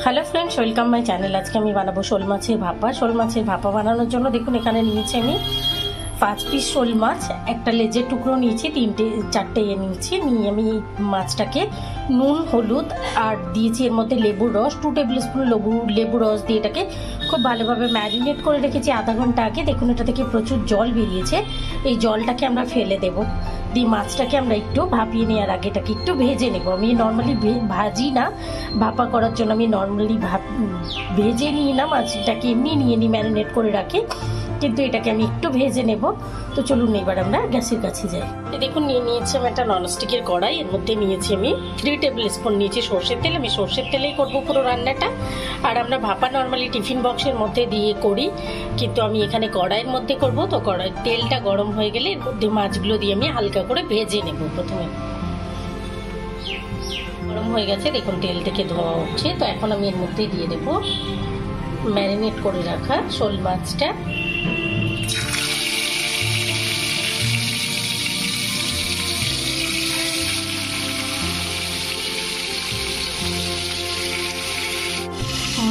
Hello friends, welcome my channel. আজকে আমি বানাবো শোল মাছের ভাপা। শোল মাছের ভাপা বানানোর জন্য দেখুন এখানে নিয়েছি আমি 5 পিস শোল মাছ, একটা লেজের টুকরো নিয়েছি, 4টে নিয়েছি। নিয়ে আমি এই মাছটাকে নুন, হলুদ আর দিয়েছি এর মধ্যে লেবুর রস, 2 টেবিল স্পুন লেবুর রস দিয়ে এটাকে খুব ভালোভাবে ম্যারিনেট করে রেখেছি আধা ঘন্টা আগে। দেখুন এটা থেকে প্রচুর জল বেরিয়েছে, এই জলটাকে আমরা ফেলে দেবো। দিয়ে মাছটাকে আমরা একটু ভাপিয়ে নেওয়ার আগে এটাকে একটু ভেজে নেব। আমি নর্মালি ভাজি না, ভাপা করার জন্য আমি নর্মালি ভেজে নিই না, মাছটাকে এমনি নিয়ে নিই, ম্যারিনেট করে রাখি, কিন্তু এটাকে আমি একটু ভেজে নেব। তো চলুন এবার আমরা গ্যাসের কাছে যাই। দেখুন নিয়ে নিয়েছি আমি একটা ননস্টিকের কড়াই, এর মধ্যে নিয়েছি আমি 3 টেবিল স্পুন নিয়েছি সর্ষের তেল। আমি সর্ষের তেলেই করবো পুরো রান্নাটা। আর আমরা ভাপা নর্মালি টিফিন বক্সের মধ্যে দিয়ে করি, কিন্তু আমি এখানে কড়াইয়ের মধ্যে করব। তো কড়াই তেলটা গরম হয়ে গেলে এর মধ্যে মাছগুলো দিয়ে আমি হালকা করে ভেজে নেব। প্রথমে গরম হয়ে গেছে, দেখুন তেল থেকে ধোয়া উঠছে। তো এখন আমি এর মধ্যে দিয়ে দেব ম্যারিনেট করে রাখা শোল মাছটা।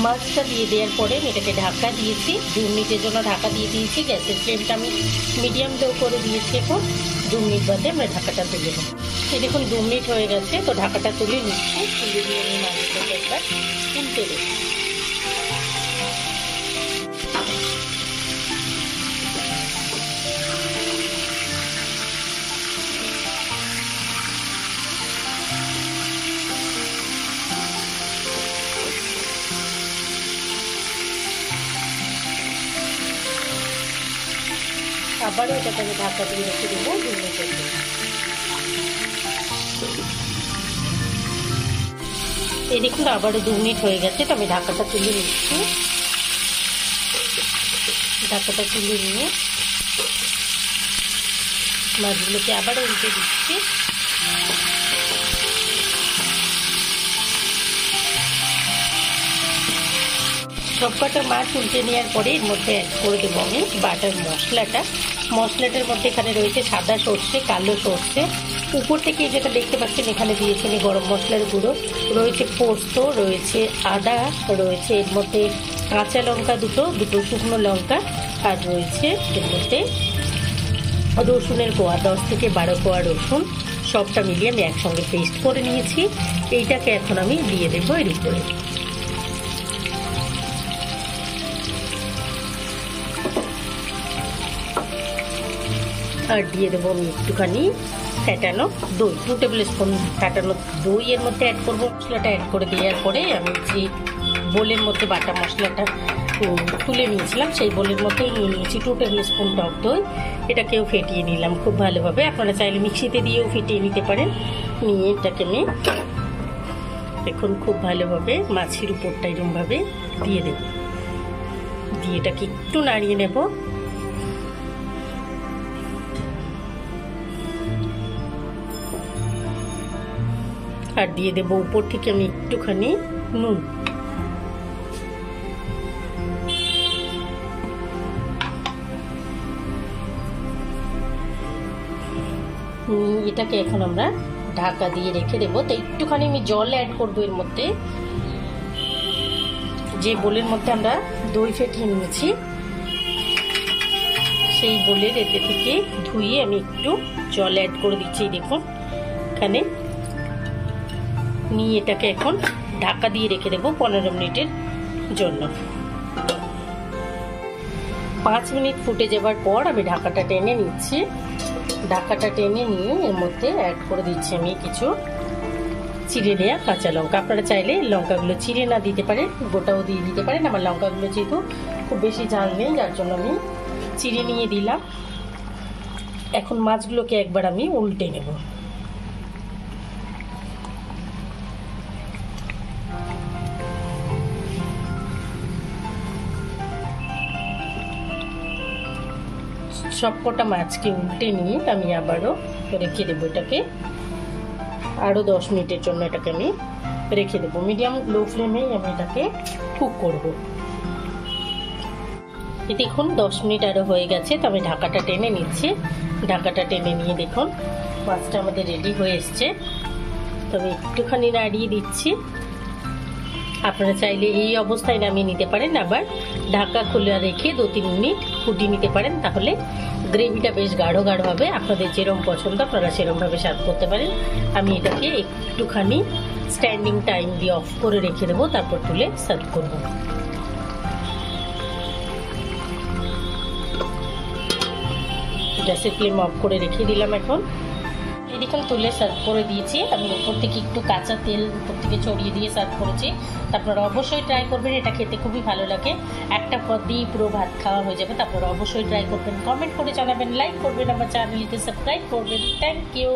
মাছটা দিয়ে দেওয়ার পরে আমি এটাকে ঢাকা দিয়েছি, 2 মিনিটের জন্য ঢাকা দিয়ে দিয়েছি। গ্যাসের ফ্লেমটা আমি মিডিয়াম লো করে দিয়েছি। এখন 2 মিনিট বাদে আমরা ঢাকাটা তুলে নেব। এই দেখুন 2 মিনিট হয়ে গেছে, তো ঢাকাটা তুলে নিচ্ছি। তুলে দিয়ে আমি মাছটাকে একবার উল্টে দেবো। আবারও এটাকে আমি ঢাকা দিয়ে রেখে দেবো 2 মিনিটের জন্য। এই দেখুন আবারও 2 মিনিট হয়ে গেছে, তো আমি ঢাকাটা তুলে নিচ্ছি। ঢাকাটা তুলে নিয়ে মাছগুলোকে আবারও উল্টে দিচ্ছি। সবকটা মাছ উল্টে নেওয়ার পরে এর মধ্যে অ্যাড করে দেবো আমি বাটার মশলাটা। মশলাটার মধ্যে এখানে রয়েছে সাদা সর্ষে, কালো সর্ষে, উপর থেকে যেটা দেখতে পাচ্ছেন এখানে দিয়েছি আমি গরম মশলার গুঁড়ো, রয়েছে পোস্ত, রয়েছে আদা, রয়েছে এর মধ্যে কাঁচা লঙ্কা দুটো শুকনো লঙ্কা, আর রয়েছে এর মধ্যে রসুনের কোয়া, 10 থেকে 12 কোয়া রসুন। সবটা মিলিয়ে আমি একসঙ্গে পেস্ট করে নিয়েছি। এইটাকে এখন আমি দিয়ে দেবো এর উপরে। আর দিয়ে দেবো আমি একটুখানি ফ্যাটানো দই, 2 টেবিল স্পুন ফ্যাটানো দই এর মধ্যে অ্যাড করবো। মশলাটা অ্যাড করে দেওয়ার পরে আমি যে বোলের মধ্যে বাটা মশলাটা তুলে নিয়েছিলাম সেই বোলের মধ্যেই নিয়ে নিয়েছি 2 টেবিল স্পুন টক দই। এটাকেও ফেটিয়ে নিলাম খুব ভালোভাবে। আপনারা চাইলে মিক্সিতে দিয়েও ফেটিয়ে নিতে পারেন। নিয়ে এটাকে আমি দেখুন খুব ভালোভাবে মাছের উপরটা এরকমভাবে দিয়ে দেব। দিয়ে এটাকে একটু নাড়িয়ে নেব। আর দিয়ে দেবো উপর থেকে আমি একটুখানি নুন। এটাকে এখন আমরা ঢাকা দিয়ে রেখে দেবো। তো একটুখানি আমি জল অ্যাড করবো এর মধ্যে, যে বোলের মধ্যে আমরা দই ফেটিয়ে নিয়েছি সেই বোলের এতে থেকে ধুয়ে আমি একটু জল অ্যাড করে দিচ্ছি। দেখুন এখানে নিয়ে এটাকে এখন ঢাকা দিয়ে রেখে দেবো 15 মিনিটের জন্য। 5 মিনিট ফুটে যাবার পর আমি ঢাকাটা টেনে নিচ্ছি। ঢাকাটা টেনে নিয়ে এর মধ্যে অ্যাড করে দিচ্ছি আমি কিছু চিড়ে নেওয়া কাঁচা লঙ্কা। আপনারা চাইলে লঙ্কাগুলো চিড়ে না দিতে পারেন, গোটাও দিয়ে দিতে পারেন। আমার লঙ্কাগুলো যেহেতু খুব বেশি ঝাল নেই, যার জন্য আমি চিড়ে নিয়ে দিলাম। এখন মাছগুলোকে একবার আমি উল্টে নেব। সবকটা মাছকে উল্টে নিয়ে আমি আবারও রেখে দেবো এটাকে আরও 10 মিনিটের জন্য। এটাকে আমি রেখে দেবো মিডিয়াম লো ফ্লেমেই আমি এটাকে কুক করব। দেখুন 10 মিনিট আরও হয়ে গেছে, তো আমি ঢাকাটা টেনে নিচ্ছি। ঢাকাটা টেনে নিয়ে দেখুন মাছটা আমাদের রেডি হয়ে এসছে। তো আমি একটুখানি নাড়িয়ে দিচ্ছি। আপনারা চাইলে এই অবস্থায় নামিয়ে নিতে পারেন, আবার ঢাকা খোলা রেখে 2-3 মিনিট ফুটিয়ে নিতে পারেন, তাহলে গ্রেভিটা বেশ গাঢ় গাঢ় হবে। আপনাদের যেরকম পছন্দ আপনারা সেরকমভাবে সার্ভ করতে পারেন। আমি এটাকে একটুখানি স্ট্যান্ডিং টাইম দিয়ে অফ করে রেখে দেবো, তারপর তুলে সার্ভ করব। গ্যাসের ফ্লেম অফ করে রেখে দিলাম। এখন এদিকে তুলে সার্ভ করে দিয়েছি। আমি উপর থেকে একটু কাঁচা তেল উপর থেকে ছড়িয়ে দিয়ে সার্ভ করেছি। আপনারা অবশ্যই ট্রাই করবেন, এটা খেতে খুবই ভালো লাগে। একটা পদ দিয়ে পুরো ভাত খাওয়া হয়ে যাবে। আপনারা অবশ্যই ট্রাই করবেন, কমেন্ট করে জানাবেন, লাইক করবেন, আমার চ্যানেলকে সাবস্ক্রাইব করবেন। Thank you.